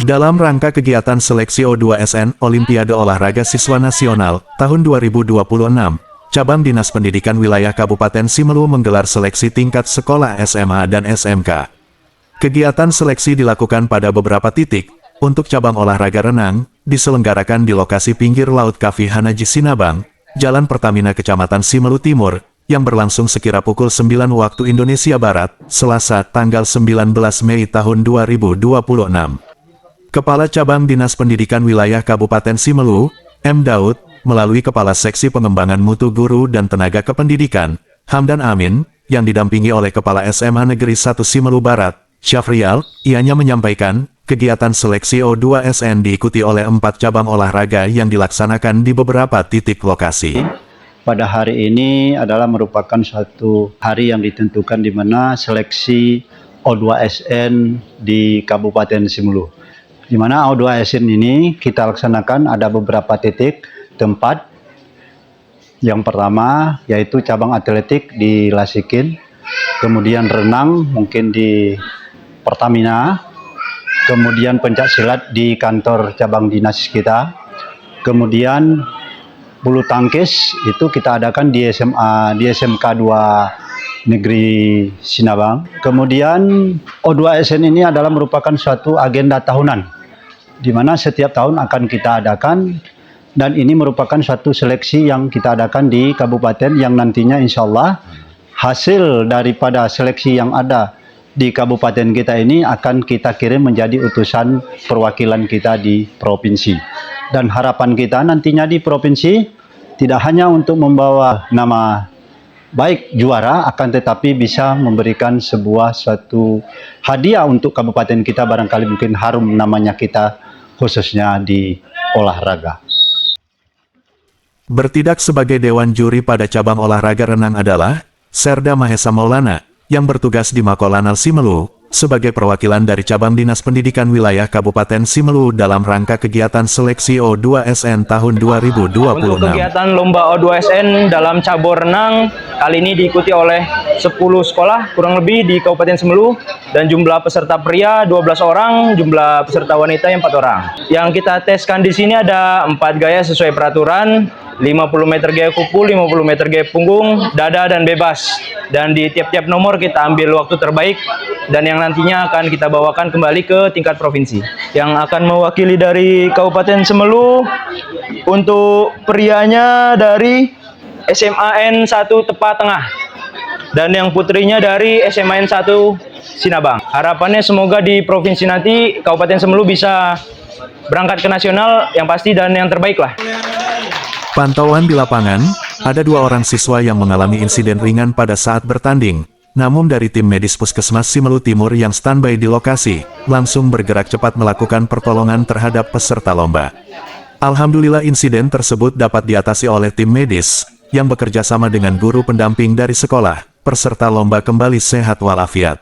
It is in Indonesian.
Dalam rangka kegiatan seleksi O2SN Olimpiade Olahraga Siswa Nasional tahun 2026, Cabang Dinas Pendidikan Wilayah Kabupaten Simelu menggelar seleksi tingkat sekolah SMA dan SMK. Kegiatan seleksi dilakukan pada beberapa titik. Untuk cabang olahraga renang, diselenggarakan di lokasi pinggir Laut Kafi Hanaji Sinabang, Jalan Pertamina Kecamatan Simelu Timur, yang berlangsung sekira pukul 9 waktu Indonesia Barat, Selasa tanggal 19 Mei tahun 2026. Kepala Cabang Dinas Pendidikan Wilayah Kabupaten Simelu, M. Daud, melalui Kepala Seksi Pengembangan Mutu Guru dan Tenaga Kependidikan, Hamdan Amin, yang didampingi oleh Kepala SMA Negeri 1 Simelu Barat, Syafrial, ianya menyampaikan, kegiatan seleksi O2SN diikuti oleh 4 cabang olahraga yang dilaksanakan di beberapa titik lokasi. Pada hari ini adalah merupakan suatu hari yang ditentukan di mana seleksi O2SN di Kabupaten Simelu. Di mana O2SN ini kita laksanakan ada beberapa titik tempat. Yang pertama yaitu cabang atletik di Lasikin, kemudian renang mungkin di Pertamina, kemudian pencak silat di kantor cabang dinas kita, kemudian bulu tangkis itu kita adakan di SMK 2 Negeri Sinabang. Kemudian O2SN ini adalah merupakan suatu agenda tahunan, di mana setiap tahun akan kita adakan, dan ini merupakan suatu seleksi yang kita adakan di kabupaten yang nantinya insya Allah hasil daripada seleksi yang ada di kabupaten kita ini akan kita kirim menjadi utusan perwakilan kita di provinsi. Dan harapan kita nantinya di provinsi tidak hanya untuk membawa nama baik juara, akan tetapi bisa memberikan suatu hadiah untuk kabupaten kita, barangkali mungkin harum namanya kita khususnya di olahraga. Bertindak sebagai Dewan Juri pada cabang olahraga renang adalah Serda Mahesa Maulana, yang bertugas di Makolanal Simelu, sebagai perwakilan dari Cabang Dinas Pendidikan Wilayah Kabupaten Simelu dalam rangka kegiatan seleksi O2SN tahun 2026. Untuk kegiatan Lomba O2SN dalam cabur renang, kali ini diikuti oleh 10 sekolah kurang lebih di Kabupaten Simelu, dan jumlah peserta pria 12 orang, jumlah peserta wanita 4 orang. Yang kita teskan di sini ada 4 gaya sesuai peraturan, 50 meter gaya kupu, 50 meter gaya punggung, dada, dan bebas. Dan di tiap-tiap nomor kita ambil waktu terbaik, dan yang nantinya akan kita bawakan kembali ke tingkat provinsi. Yang akan mewakili dari Kabupaten Simelu, untuk prianya dari SMAN 1 Tepa Tengah, dan yang putrinya dari SMAN 1 Sinabang. Harapannya semoga di provinsi nanti Kabupaten Simelu bisa berangkat ke nasional yang pasti dan yang terbaik lah. Pantauan di lapangan, ada 2 orang siswa yang mengalami insiden ringan pada saat bertanding. Namun dari tim medis Puskesmas Simelu Timur yang standby di lokasi, langsung bergerak cepat melakukan pertolongan terhadap peserta lomba. Alhamdulillah insiden tersebut dapat diatasi oleh tim medis, yang bekerja sama dengan guru pendamping dari sekolah. Peserta lomba kembali sehat walafiat.